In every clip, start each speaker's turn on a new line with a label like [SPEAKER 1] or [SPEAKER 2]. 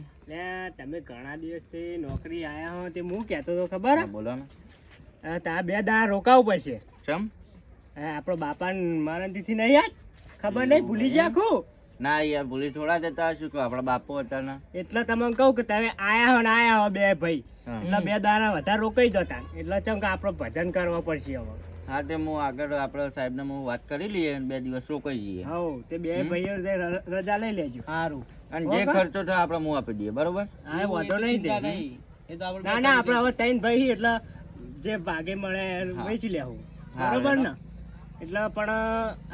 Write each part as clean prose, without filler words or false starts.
[SPEAKER 1] શાંતિ.
[SPEAKER 2] તમે ઘણા દિવસથી નોકરી આયા હો તે હું કહેતો તો ખબર
[SPEAKER 1] બોલો ને.
[SPEAKER 2] તારા 2 દાડા રોકાવું પડશે.
[SPEAKER 1] ચમ?
[SPEAKER 2] આપણો બાપા મારાથી નહીં યાદ ખબર નહીં ભૂલી ગયા આખું.
[SPEAKER 1] ના યાર ભૂલી થોડા જતા શું કહું આપણા બાપુ હતા ને
[SPEAKER 2] એટલે તમને કહું કે તમે આયા હો ને આયા હો 2 ભાઈ એટલે 2 દાડા વધારે રોકાઈ જતા એટલે ચમ કે આપણે ભજન કરવા પડશે હવે.
[SPEAKER 1] હા તે હું આગળ આપણા સાહેબને હું વાત કરી લઈએ 2 દિવસ રોકાઈ જઈએ.
[SPEAKER 2] હો તે 2 ભાઈઓ રજા લઈ લેજો. સારું.
[SPEAKER 1] અને જે ખર્ચો થાય આપણે હું આપી દઈએ બરોબર.
[SPEAKER 2] હા વાંધો નહીં તે. ના ના આપણે હવે 3 ભાઈ એટલે જે ભાગે મળે વેચી લેવું બરોબર ને. એટલે પણ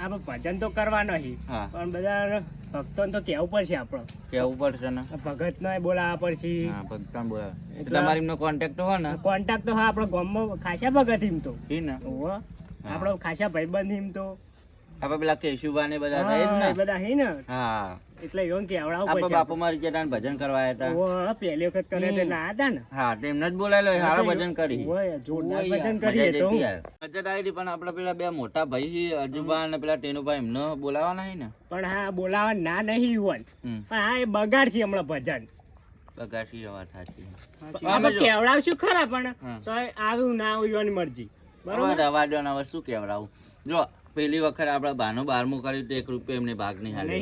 [SPEAKER 2] આપણે ભજન તો કરવા નહીં પણ બધા ભક્તોને તો કેવું પડશે આપણે.
[SPEAKER 1] કેવું પડશે ને
[SPEAKER 2] ભગત ને બોલાવવા પડશે.
[SPEAKER 1] હા ભક્તને બોલાવે એટલે તમારી એમનો કોન્ટેક્ટ હોય ને.
[SPEAKER 2] કોન્ટેક્ટ તો હા આપણે ગામમાં ખાસા ભગત એમ તો
[SPEAKER 1] ને
[SPEAKER 2] આપણો ખાસા ભાઈબંધ એમ તો
[SPEAKER 1] આપણે પેલા કેશુભા ને બધા રહે ને
[SPEAKER 2] બધા હે ને.
[SPEAKER 1] હા
[SPEAKER 2] એટલે એવું કેવડાવું
[SPEAKER 1] આપણે બાપુ મારી જતા ભજન કરવા આવ્યા હતા.
[SPEAKER 2] પહેલી વખત કરે તો ના હતા ને.
[SPEAKER 1] હા તેમને જ બોલાયેલો સારા ભજન કરી
[SPEAKER 2] જોરદાર ભજન કરીએ તો
[SPEAKER 1] મજા આવી પણ આપડા પેલા 2 મોટા ભાઈ અજુબા અને પેલા ટેનુભાઈ એમને બોલાવાના હે ને.
[SPEAKER 2] પણ હા બોલાવા ના નહીં હોય પણ હા એ બગાડ છે હમણાં ભજન
[SPEAKER 1] બગાડી વાત સાચી.
[SPEAKER 2] આપણે કેવડાવશું ખરા પણ તો આવ્યું ના આવ્યું મરજી
[SPEAKER 1] બરોબર. રવા દો ને હવે શું કેવડાવું. જો પેલી વખત આપડે બાનું 12મું કર્યું તો 1 રૂપિયા એમને ભાગ નહીં હાલે.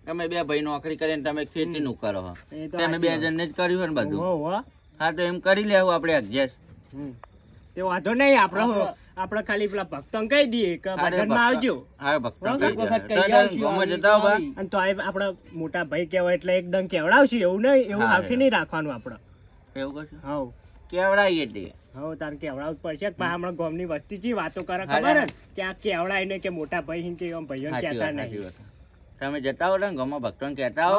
[SPEAKER 1] તમે 2 ભાઈ નોકરી કરીને તમે ખેતી નું કરો તમે 2 જણને જ કર્યું ને બધું. હા તો એમ કરી લેવું આપણે એડજસ્ટ.
[SPEAKER 2] તે વાંધો નહીં આપણે ખાલી પેલા ભક્તો કહી દઈએ કે ભજનમાં આવજો.
[SPEAKER 1] હા ભક્તો અને
[SPEAKER 2] તો આપડા મોટા ભાઈ કહેવાય એટલે એકદમ કેવડાવશું એવું નહીં એવું આખી નહીં રાખવાનું આપણે.
[SPEAKER 1] એવું કરશું. હા કેવડાવીએ તે.
[SPEAKER 2] હા તારે કેવડાવવું પડશે હમણાં ગામની વસ્તી ચી વાતો કરે ખબર ને કે આ કેવડાય ને કે મોટા ભાઈ કે ભાઈઓ કહેતા નહીં.
[SPEAKER 1] તમે જતા હો ને ગામમાં ભક્તોને કહેતા હો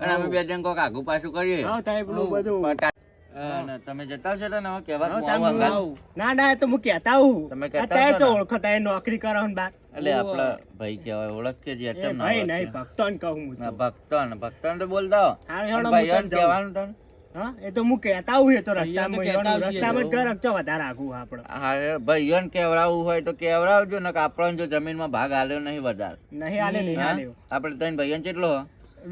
[SPEAKER 1] અને અમે 2 જણ કોક આગુ પાછું કરીએ. તમે જતા હશો ને હવે કહેવા
[SPEAKER 2] ના ના તો હું કહેતા હું અત્યારે ઓળખતા નોકરી કરો ને બાર
[SPEAKER 1] એટલે આપડા ભાઈ કહેવાય ઓળખ કે જે
[SPEAKER 2] ભાઈ નહીં ભક્તોને કહું
[SPEAKER 1] ભક્તોને તો બોલતા હો કહેવાનું તને.
[SPEAKER 2] હા એ તો હું કહેતા હું એ તો રસ્તામાં ઘર રખતો વધારે આગું આપણે.
[SPEAKER 1] હા ભાઈઓને કેવડાવવું હોય તો કેવડાવજો ને આપણને જો જમીનમાં ભાગ આલ્યો નહીં વધારે
[SPEAKER 2] નહીં આલ્યો
[SPEAKER 1] આપણે 3 ભાઈઓને કેટલો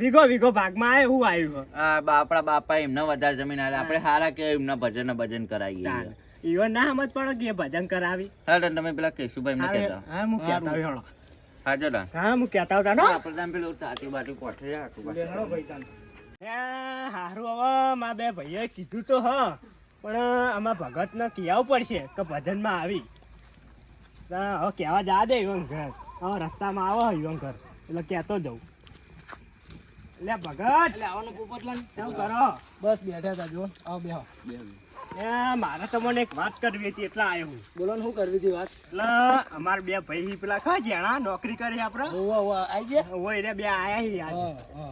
[SPEAKER 2] વીઘો ભાગમાં આવે હું આવ્યું.
[SPEAKER 1] હા આપડા બાપા એમને વધારે જમીન આલે આપણે હારા કે એમના ભજન કરાવીએ.
[SPEAKER 2] ઈવન ના સમજ પડે કે ભજન કરાવી.
[SPEAKER 1] હા તમે પેલા કેશુભાઈ માં કહેતા.
[SPEAKER 2] હા હું કહેતા હું
[SPEAKER 1] હા જરા
[SPEAKER 2] હા હું કહેતા હતા ને
[SPEAKER 1] આપણે પેલું ટાટી બાટી કોઠે
[SPEAKER 2] હારું હવે મારા 2 ભાઈઓએ કીધું તો હ પણ આમાં ભગત ને કહેવું પડશે કે ભજનમાં આવી હવે કહેવા જા દે ઈવન ઘર હવે રસ્તામાં આવો ઈવન ઘર એટલે કહેતો જવું. એટલે ભગત આવવાનું પોપટલાલ શું કરો?
[SPEAKER 3] બસ બેઠા હતા જો આવો બેહો.
[SPEAKER 2] મારે તમને એક વાત કરવી હતી એટલે આવ્યો હું.
[SPEAKER 3] બોલો ને શું કરવી હતી વાત?
[SPEAKER 2] એટલે અમાર 2 ભાઈ પેલા ખા જેણા નોકરી કરી આપડે
[SPEAKER 3] આઈ ગયા
[SPEAKER 2] હોય એટલે 2 આયા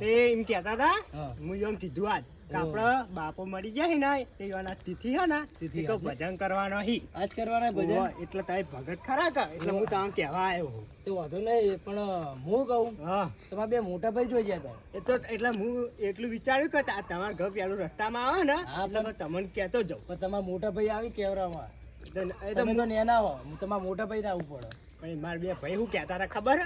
[SPEAKER 2] તે એમ કેતા હતા હું એમ કીધું આજ કે આપડે બાપો મરી જાય ને તે તિથિ હે ને તો ભજન કરવાનો હી
[SPEAKER 3] આજ કરવાના ભજન
[SPEAKER 2] એટલે તારે ભગત ખરા કા એટલે હું તમને કહેવા આવ્યો હું.
[SPEAKER 3] તો વાંધો નહીં પણ હું કહું તમારા 2 મોટા ભાઈ જોઈ ગયા હતા
[SPEAKER 2] એ તો એટલે હું એટલું વિચાર્યું કે તમારા ઘર પેલું રસ્તામાં આવે ને એટલે તમને કહેતો જાઉં
[SPEAKER 3] પણ તમારા મોટા ભાઈ આવી કેવરામાં તમે તો નેના હો તમારા મોટા ભાઈ ને આવવું પડે.
[SPEAKER 2] પણ મારા 2 ભાઈ શું કહેતા હતા ખબર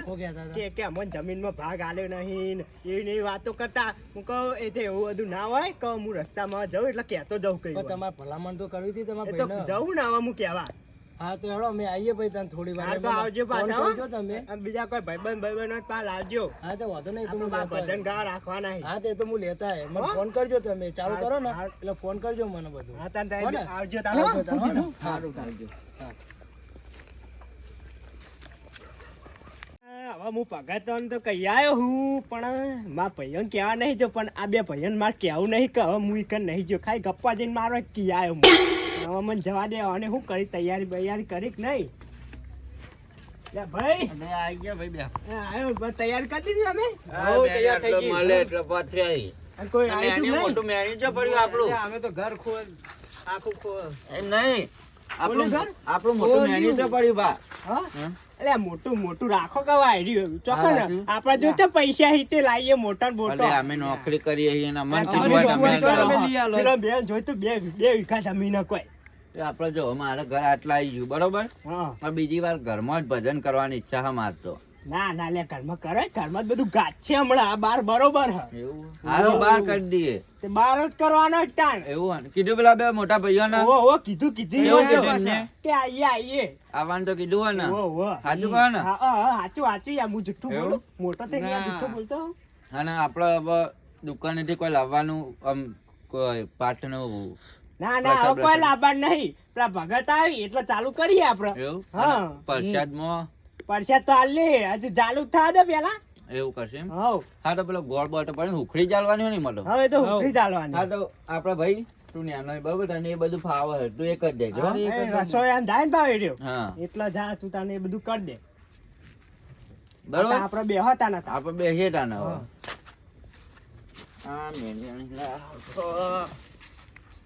[SPEAKER 2] કે અમને જમીનમાં ભાગ આલ્યો નહીં એવી વાતો કરતા. હું કહું એ તો એવું બધું ના હોય કહું હું રસ્તામાં જાઉં એટલે કહેતો જાઉં કઈ
[SPEAKER 3] તમારે ભલામણ તો કરવી હતી તમારે
[SPEAKER 2] જવું ને હવે હું કહેવા.
[SPEAKER 3] હા તો હેડો અમે આવીએ ભાઈ તને થોડી વાર
[SPEAKER 2] આવજો પાછા
[SPEAKER 3] તમે
[SPEAKER 2] બીજા કોઈ ભાઈબંધ પાલ આવજો.
[SPEAKER 3] હા તો વાંધો નહીં તમે
[SPEAKER 2] ભજન ગા રાખવાના.
[SPEAKER 3] હા તે તો હું લેતા હે મને ફોન કરજો તમે ચાલુ કરો ને એટલે ફોન કરજો મને બધું.
[SPEAKER 2] હા તને આવજો સારું આવજો. હવે હું ભગત તો કહી આવ્યો હું પણ મારા ભાઈઓને કહેવા નહીં જો પણ આ 2 ભાઈઓને મારે કહેવું નહીં કે હવે હું એક નહીં જો ખાલી ગપ્પા જઈને મારો કી આવ્યો હું. હવે મને જવા દે અને શું કરી તૈયારી કરી કે નહીં ભાઈ
[SPEAKER 1] આવી ગયા ભાઈ બે
[SPEAKER 2] આવ્યો તૈયારી કરી દીધી તમે?
[SPEAKER 1] તૈયાર થઈ ગઈ મળે એટલે પાથરી
[SPEAKER 2] કોઈ આવ્યું
[SPEAKER 1] મોટું મેનેજર પડ્યું આપણું.
[SPEAKER 3] અમે તો ઘર ખોલ આખું ખોલ
[SPEAKER 1] નહીં આપણું મોટું મેનેજર પડ્યું બા.
[SPEAKER 2] હા એટલે મોટું રાખો કવાય ચોક્કસ આપડા જો તો પૈસા હિતે લાવીએ મોટા મોટો
[SPEAKER 1] અમે નોકરી કરીએ છીએ
[SPEAKER 2] જોઈ તો 2 વીઘા જમીન કોઈ
[SPEAKER 1] આપડે જો મારા ઘર આટલા આવી ગયું બરોબર બીજી વાર ઘરમાં જ ભજન કરવાની ઈચ્છા છે મારતો
[SPEAKER 2] ના ના લે ઘરમાં કરે, ઘરમાં જ બધું ગાચ છે હમણાં. આ બાર બરોબર હ
[SPEAKER 1] એવું હાલો બાર કરી દઈએ.
[SPEAKER 2] તે બાર જ કરવાનો જ તાણ.
[SPEAKER 1] એવું કીધું પેલા બે મોટા ભાઈઓને
[SPEAKER 2] ઓ કીધું
[SPEAKER 1] એવું કીધું ને?
[SPEAKER 2] કે આઈએ
[SPEAKER 1] આવવાનું તો કીધું હોય ને
[SPEAKER 2] ઓ
[SPEAKER 1] સાચું કહો ને?
[SPEAKER 2] સાચું યાર, હું જુઠ્ઠું બોલું? મોટો થઈને યાર જુઠ્ઠું બોલતો હું?
[SPEAKER 1] અને આપડે હવે દુકાનેથી કોઈ લાવવાનું આમ કોઈ પાઠનું
[SPEAKER 2] ના હવે કોઈ લાભાર નહીં. પેલા ભગત આવી એટલે ચાલુ કરીએ આપડે.
[SPEAKER 1] એવું
[SPEAKER 2] હા.
[SPEAKER 1] પ્રસાદમાં
[SPEAKER 2] પરસાદ તો હાલ લે, હજુ ચાલુ થવા દે પેલા.
[SPEAKER 1] એવું કરશે એમ?
[SPEAKER 2] હવ
[SPEAKER 1] હા તો પેલો ગોળ બોલ તો પડે ઉખડી ચાલવાની હોય ને મળો.
[SPEAKER 2] હવે તો ઉખડી ચાલવાની.
[SPEAKER 1] હા તો આપડા ભાઈ તું ન્યાનો બરોબર તને એ બધું ફાવે છે તું એ કરી દેજો હો.
[SPEAKER 2] રસોઈ આમ જાય ને ભાવ એર્યો
[SPEAKER 1] હા
[SPEAKER 2] એટલે જા તું તને એ બધું કરી દે.
[SPEAKER 1] બરોબર
[SPEAKER 2] આપડે બે હતા નતા.
[SPEAKER 1] આપડે બે હેતા ને હવે આ મેનિયા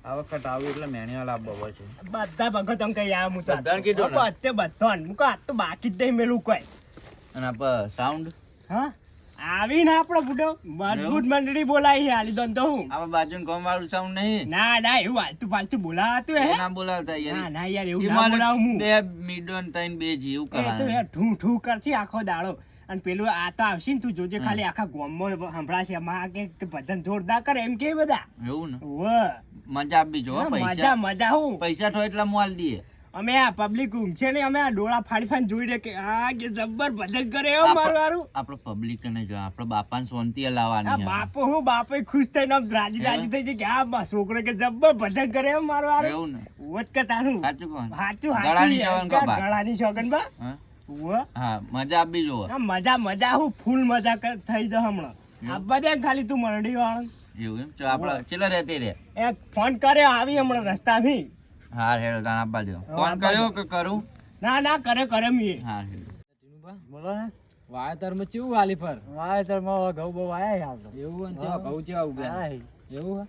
[SPEAKER 1] આ વખત આવું એટલે મેનિયા લાવવો છે.
[SPEAKER 2] બધા ભગત અંક યાર હું તો
[SPEAKER 1] બધાને કીધું ને?
[SPEAKER 2] બધે બધાને મુકો આ તો બાકી જ નહીં મેલું કોઈ.
[SPEAKER 1] અને આપણે સાઉન્ડ
[SPEAKER 2] હા આવીને આપણો બુડો મજબૂત મંડળી બોલાવી હાલી દો તો હું.
[SPEAKER 1] આપણા બાજુનું ગામ વાળું સાઉન્ડ નહીં
[SPEAKER 2] ના એવું આલતું પાલતું બોલાવાતું હે.
[SPEAKER 1] ના બોલાવતા
[SPEAKER 2] ના
[SPEAKER 1] યાર
[SPEAKER 2] યાર એવું ના બોલાવું હું.
[SPEAKER 1] બે મીડોન ત્રણ બે જીવ
[SPEAKER 2] એ તો
[SPEAKER 1] કરાય
[SPEAKER 2] યાર ઠૂ ઠૂ કરશે આખો દાડો. અને પેલું આ તો આવશે ને તું જોજે ખાલી આખા ગામમાં સંભળાશે માં કે ભજન જોરદાર કરે એમ કે બધા.
[SPEAKER 1] એવું ને
[SPEAKER 2] વાહ
[SPEAKER 1] મજા આપી જો હો, પૈસા
[SPEAKER 2] મજા હું
[SPEAKER 1] પૈસા થો એટલા મોલ દઈએ.
[SPEAKER 2] અમે આ પબ્લિક ઊંઘશે ને અમે આ ડોળા ફાડી ફાડી જોઈ રે કે આ કે જબ્બર ભજન કરે હો મારું હારું.
[SPEAKER 1] આપણો પબ્લિક ને જો આપણો બાપાને શાંતિ
[SPEAKER 2] આ
[SPEAKER 1] લાવવાની છે.
[SPEAKER 2] બાપો ખુશ થઈને આમ રાજી રાજી થઈ જાય કે આ બા છોકરો કે જબ્બર ભજન કરે હો મારું હારું.
[SPEAKER 1] એવું ને
[SPEAKER 2] ઓત કે તારું
[SPEAKER 1] સાચું કહો ને?
[SPEAKER 2] સાચું
[SPEAKER 1] ગળાની શોગન કો બા?
[SPEAKER 2] ગળાની શોગન બા.
[SPEAKER 1] હા?
[SPEAKER 2] વાહ.
[SPEAKER 1] હા મજા આપી જો
[SPEAKER 2] આ મજા હું ફૂલ મજા થઈ જાય હમણાં. આ બધા ખાલી તું મંડી વાળો
[SPEAKER 1] એવું એમ ચો આપણે ચેલા રહેતી રે
[SPEAKER 2] એ ફોન કર્યો આવી હમણાં રસ્તાથી.
[SPEAKER 1] હા હેડો તાન આપવા દો.
[SPEAKER 2] હા,
[SPEAKER 1] ફોન
[SPEAKER 2] આપવા
[SPEAKER 1] કર્યો
[SPEAKER 2] દો.
[SPEAKER 1] કે કરું?
[SPEAKER 2] ના કરે મીએ.
[SPEAKER 1] હા હેડો.
[SPEAKER 3] બોલો ને વાવેતરમાં ચેવું વાલી પર
[SPEAKER 2] વાવેતરમાં ઘઉં બહુ આયા યાર.
[SPEAKER 3] એવું ને ચેવા ઘઉં ચેવા ઉગ્યા એવું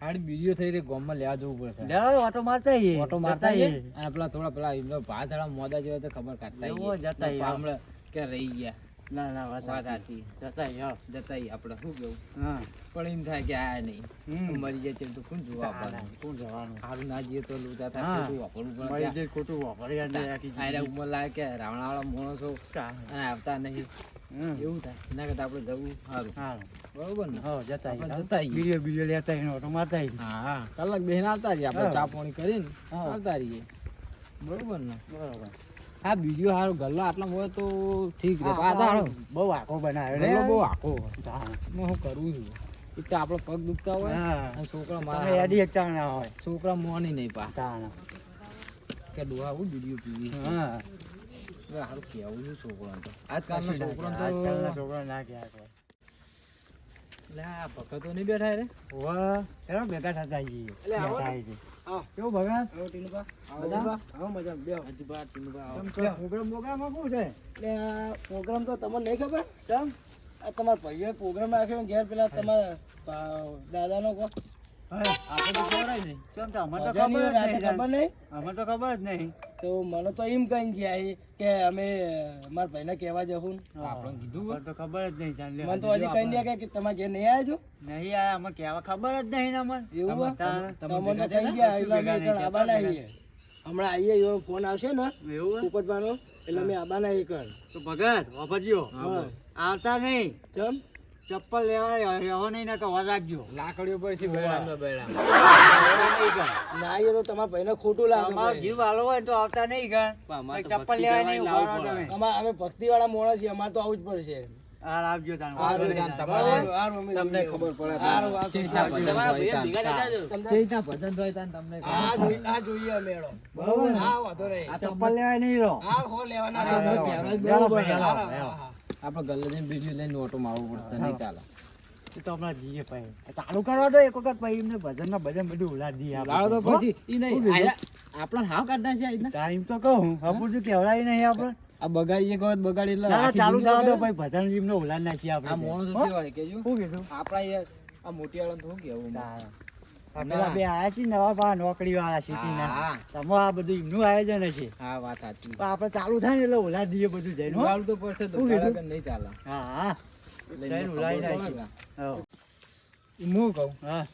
[SPEAKER 3] આડી બીડીઓ થઈ રહી ગામમાં લેવા જવું પડશે.
[SPEAKER 2] ઓટો મારતા
[SPEAKER 3] ઓટો મારતા આવીએ અને પેલા એમનો ભાત હળા મોદા જેવા તો ખબર કાઢતા
[SPEAKER 2] એવો જતા આવીએ.
[SPEAKER 3] હમણાં કે રહી ગયા.
[SPEAKER 2] ના
[SPEAKER 3] વાત સાચી
[SPEAKER 2] જતા યાર.
[SPEAKER 3] જતા આવીએ આપણે શું કેવું
[SPEAKER 2] હા
[SPEAKER 3] પણ એમ થાય કે આયા નહીં મરી જાય છે તો કોણ જોવા આપવાનું
[SPEAKER 2] કોણ જવાનું?
[SPEAKER 3] સારું ના જઈએ તો લૂંટા
[SPEAKER 2] હા.
[SPEAKER 3] થાય ખોટું વાપરવું
[SPEAKER 2] મળી
[SPEAKER 3] પડે
[SPEAKER 2] જાય ખોટું વાપરી
[SPEAKER 3] આયરા ઉંમર લાગે કે રાવણાવાળા માણસો અને આવતા નહીં એવું થાય એના કરતા આપણે જવું સારું બરોબર ને
[SPEAKER 2] જતા
[SPEAKER 3] આપણે જતા આવીએ.
[SPEAKER 2] બીડીઓ લેતા આવીને ઓટો મારતા આવીએ.
[SPEAKER 3] હા કલાક બેન આવતા રહીએ આપણે
[SPEAKER 2] હા.
[SPEAKER 3] ચા પાણી કરીને
[SPEAKER 2] હા.
[SPEAKER 3] આવતા રહીએ બરોબર ને
[SPEAKER 2] બરોબર.
[SPEAKER 3] હા બીજો સારું ગલ્લો આટલા હોય તો ઠીક રહે પાછા હારો
[SPEAKER 2] બહુ આખો બનાવ્યો
[SPEAKER 3] ગલ્લો
[SPEAKER 2] રે.
[SPEAKER 3] બહુ આખો હોય.
[SPEAKER 2] હા.
[SPEAKER 3] એમાં હું કરું છું એક તો આપણો પગ દુખતા હોય
[SPEAKER 2] હા.
[SPEAKER 3] અને છોકરા
[SPEAKER 2] તમે
[SPEAKER 3] મારા
[SPEAKER 2] એડી એકતા ના હોય.
[SPEAKER 3] છોકરા મોની નહીં પા
[SPEAKER 2] તાણ.
[SPEAKER 3] કે ડોહા હું બીડીઓ પીવી
[SPEAKER 2] હા.
[SPEAKER 3] સારું કેવું છું છોકરા તો આજકાલના છોકરા
[SPEAKER 2] આજકાલના
[SPEAKER 3] તો
[SPEAKER 2] છોકરા ના કહેવાય કોઈ.
[SPEAKER 3] લે આ ભગતો નહીં બેઠા રે
[SPEAKER 2] વાહ, હેરો ભેગા થતા આવીએ.
[SPEAKER 3] એટલે આવો
[SPEAKER 2] ભેગા
[SPEAKER 3] ને.
[SPEAKER 2] આવીએ.
[SPEAKER 3] આવો.
[SPEAKER 2] કેવું ભગત?
[SPEAKER 3] બધા આવો મજા બે અજબા ટીનુબા આવો
[SPEAKER 2] પ્રોગ્રામમાં શું છે?
[SPEAKER 3] એટલે આ પ્રોગ્રામ તો તમને નહીં ખબર કેમ આ તમારા ભાઈઓએ પ્રોગ્રામ રાખ્યો ને ઘેર પેલા તમારા દાદાનો કો આપણે તો ખબર નહીં
[SPEAKER 2] ચમ તો અમને તો
[SPEAKER 3] મજા નહીં
[SPEAKER 2] ખબર જ
[SPEAKER 3] રાતે
[SPEAKER 2] નહીં.
[SPEAKER 3] ખબર નહીં
[SPEAKER 2] અમને તો ખબર જ નહીં.
[SPEAKER 3] તો મને તો એમ કહીને ગયા કે અમે મારા ભાઈને કહેવા જવું આપણે કીધું
[SPEAKER 2] અમને તો ખબર જ નહીં. ચાલ લે.
[SPEAKER 3] મને તો હજી કહી દે કે તમારે ઘેર નહીં આવ્યા છો
[SPEAKER 2] નહીં આયા, અમને કહેવા ખબર જ નહીં ને અમને.
[SPEAKER 3] એવું હે?
[SPEAKER 2] તાણ.
[SPEAKER 3] તમને તો કહી ગયા એટલે અમે એકણ આબાના આવીએ હમણાં આવીએ એવો ફોન આવશે ને
[SPEAKER 2] એવું હે?
[SPEAKER 3] પોપટવાનો એટલે અમે આબાના એકણ
[SPEAKER 2] તો ભગત વાપરજો.
[SPEAKER 3] હા.
[SPEAKER 2] આવતા નહીં.
[SPEAKER 3] ચમ
[SPEAKER 2] ચપ્પલ લેવા એવો નહીં ને કહેવા રાખજો.
[SPEAKER 3] લાકડીઓ પર છે
[SPEAKER 2] બેડામાં
[SPEAKER 3] ના આવીએ તો તમારા ભાઈને ખોટું લાગે
[SPEAKER 2] તમારો
[SPEAKER 3] ભાઈ.
[SPEAKER 2] જીવ હાલો હોય ને તો આવતા નહીં ઘર. ચપ્પલ લેવા નહીં ઉભા રહો તમે.
[SPEAKER 3] અમે ભક્તિ વાળા માણસ છીએ અમારે તો આવું જ પડશે
[SPEAKER 2] હાર આવજો તાણ.
[SPEAKER 3] હારું,
[SPEAKER 2] બરાબર?
[SPEAKER 3] હારું, અમે
[SPEAKER 4] તમને
[SPEAKER 3] જોઈએ.
[SPEAKER 4] ખબર પડે
[SPEAKER 3] હારું, આ
[SPEAKER 4] ચેતના
[SPEAKER 3] તો
[SPEAKER 4] ભજન
[SPEAKER 3] સારું.
[SPEAKER 4] હોય તાન.
[SPEAKER 3] તમને-
[SPEAKER 4] ચેતના ભજન હોય તાન તમને ખબર
[SPEAKER 3] આ જોઈએ અમે એડો.
[SPEAKER 2] બરાબર ને?
[SPEAKER 3] હા, વાંધો નહીં.
[SPEAKER 4] આ તો
[SPEAKER 2] ચપ્પલ લેવા નહીં રહો.
[SPEAKER 3] હા, હો લેવાના
[SPEAKER 4] આ તો
[SPEAKER 3] રહેવાના.
[SPEAKER 4] કહેવાય જ
[SPEAKER 2] લેવો
[SPEAKER 4] બરોબર.
[SPEAKER 2] ભાઈ,
[SPEAKER 3] હા,
[SPEAKER 2] લેવો,
[SPEAKER 3] હા,
[SPEAKER 2] લેવો.
[SPEAKER 3] હા.
[SPEAKER 4] આપણે ગલ્લે જઈને બીજું લઈને ઓટો મારવો પડશે નહીં ચાલે
[SPEAKER 2] એ તો હમણાં જઈએ પછી. ચાલુ કરવા દો એક વખત પછી એમને ભજનમાં ભજન બધું ઉલાડી દઈએ આપણે.
[SPEAKER 4] લાવો તો
[SPEAKER 2] હો?
[SPEAKER 4] પછી ઈ નહીં
[SPEAKER 2] શું કીધું?
[SPEAKER 4] આપણને હાવ કાઢના છે આજના
[SPEAKER 2] ટાઈમ તો કહું હપુરજું કહેવડાય નહીં આપણે.
[SPEAKER 4] આ બગાડીએ કહો તો બગાડી એટલે
[SPEAKER 2] ના, ના,
[SPEAKER 4] આખી
[SPEAKER 2] ચાલુ
[SPEAKER 4] જિંદગી
[SPEAKER 2] થવા દો
[SPEAKER 4] બગાડે.
[SPEAKER 2] પછી ભજન જીવને ઉલાડી નાખીએ
[SPEAKER 4] આ
[SPEAKER 2] આપણે.
[SPEAKER 4] માણસો
[SPEAKER 2] હો?
[SPEAKER 4] કેવા છે કેજો
[SPEAKER 2] શું કીધું?
[SPEAKER 4] આપણા યાર આ મોટી વાળા તો શું કેવું
[SPEAKER 2] તારા. આ પેલા બે આયા છે ને નવા પા નોકરી વાળા સિટીના.
[SPEAKER 4] હા.
[SPEAKER 2] તમે આ બધું એમનું આયોજન હશે.
[SPEAKER 4] હા વાત સાચી
[SPEAKER 2] તો આપણે ચાલુ થાય ને એટલે ઉલાડી દઈએ બધું જઈને. હો?
[SPEAKER 4] ઉગાડવું તો પડશે તો
[SPEAKER 2] શું કીધું?
[SPEAKER 4] ઉગાડ્યા વગર નહીં ચાલે
[SPEAKER 2] હા હા
[SPEAKER 4] એટલે
[SPEAKER 2] જઈને
[SPEAKER 4] એમને
[SPEAKER 2] ઉલાડી
[SPEAKER 4] ખબર
[SPEAKER 2] નાખીએ.
[SPEAKER 4] પડે
[SPEAKER 2] હો.
[SPEAKER 4] ને. હું કહું
[SPEAKER 2] હા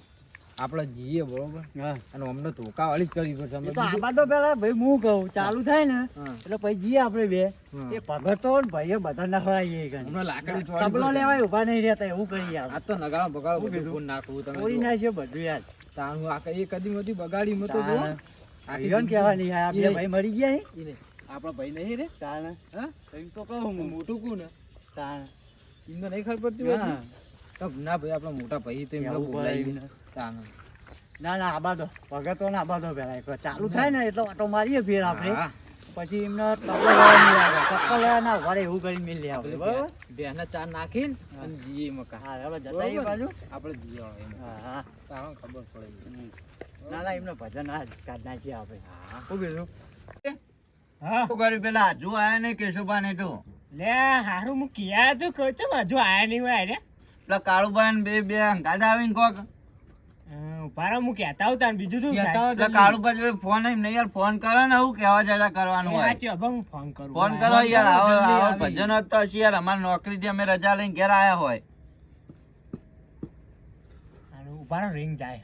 [SPEAKER 4] આપણે જઈએ બરોબર
[SPEAKER 2] હા
[SPEAKER 4] અને અમને ધોકા વાળી જ કરવી પડશે અમે
[SPEAKER 3] તો આબા તો પેલા ભાઈ હું કહું ચાલુ થાય ને
[SPEAKER 4] હા.
[SPEAKER 3] એટલે પછી જઈએ આપણે બે
[SPEAKER 4] હા.
[SPEAKER 3] એ ભગતો ને ભાઈઓ બધા નખડાઈએ
[SPEAKER 4] હમણાં લાકડી ચોરી
[SPEAKER 3] તબલો
[SPEAKER 4] પડશે.
[SPEAKER 3] લેવાય ઉભા નહીં રહેતા એવું કરી યાર
[SPEAKER 4] આ તો નગાળા બગાડો
[SPEAKER 3] શું
[SPEAKER 4] બધું
[SPEAKER 3] કીધું?
[SPEAKER 4] ફોન નાખવું તમે
[SPEAKER 3] ઓરી
[SPEAKER 4] જુઓ.
[SPEAKER 3] નાખ્યો બધું યાર
[SPEAKER 4] તાણું આ કઈ કદી મધી બગાડી મતો જુઓ.
[SPEAKER 3] તાણ.
[SPEAKER 4] આખી
[SPEAKER 3] ભાઈઓને કહેવાની આ બે
[SPEAKER 4] ઈ-
[SPEAKER 3] ભાઈ મરી ગયા હે?
[SPEAKER 4] ઈ નહીં. આપણા ભાઈ નહીં રે
[SPEAKER 3] તાણ
[SPEAKER 4] હા
[SPEAKER 3] એમ તો કહું હું
[SPEAKER 4] મોટું કોણ ને
[SPEAKER 3] તાણ
[SPEAKER 4] એમને નહીં ખબર પડતી હોય
[SPEAKER 3] હા.
[SPEAKER 4] તો ના ભાઈ આપણા મોટા ભાઈ તો એમને
[SPEAKER 3] એવું
[SPEAKER 4] બોલાવી
[SPEAKER 3] બોલાવીને.
[SPEAKER 4] તાણ
[SPEAKER 3] ના ના આબા દો ભગતો ને આબા દો પેલા એકવાર ચાલુ થાય ને એટલે ઓટો મારીએ ફેર આપણે
[SPEAKER 4] હા.
[SPEAKER 3] પછી એમને તબલો લેવા નહીં લાગે ચપ્પલ લેવા ના ઉભા રહે એવું કરી મિલ લે આપણે બરાબર
[SPEAKER 4] બેના ચા નાખીને અને જીએ મકા
[SPEAKER 3] હા હવે જતા એ બાજુ
[SPEAKER 4] આપણે જીએ હવે એમ.
[SPEAKER 3] હા હા
[SPEAKER 4] તાણ ખબર પડે
[SPEAKER 3] ના ના એમને ભજન આ જ કાઢ નાખીએ આપણે
[SPEAKER 4] હા
[SPEAKER 3] શું કીધું
[SPEAKER 2] હા
[SPEAKER 1] શું કર્યું પેલા હજુ આયા નહીં કેશુભા ને તું
[SPEAKER 2] લે હારું હું કિયા તું કહું છું હજુ આયા નહીં હોય રે
[SPEAKER 1] પેલા કાળુભાઈ ને બે ગાડા આવીને કોક
[SPEAKER 2] ઉભારો હું કહેતા હું તાન બીજું શું
[SPEAKER 3] કહેતા
[SPEAKER 2] થાય?
[SPEAKER 3] હોય
[SPEAKER 1] પેલા કાળુભાઈ જોડે ફોન એમ નહીં યાર ફોન કરો ને હું કેવા જતા કરવાનું
[SPEAKER 2] એ
[SPEAKER 1] હોય
[SPEAKER 2] સાચી હવે હું ફોન કરું
[SPEAKER 1] ફોન કરો યાર આવો
[SPEAKER 3] જલ્દી
[SPEAKER 1] આવો
[SPEAKER 3] આવી.
[SPEAKER 1] ભજન હોત તો હશે યાર અમારી નોકરીથી અમે રજા લઈને ઘેર આયા હોય
[SPEAKER 2] અને ઉભારો રિંગ જાય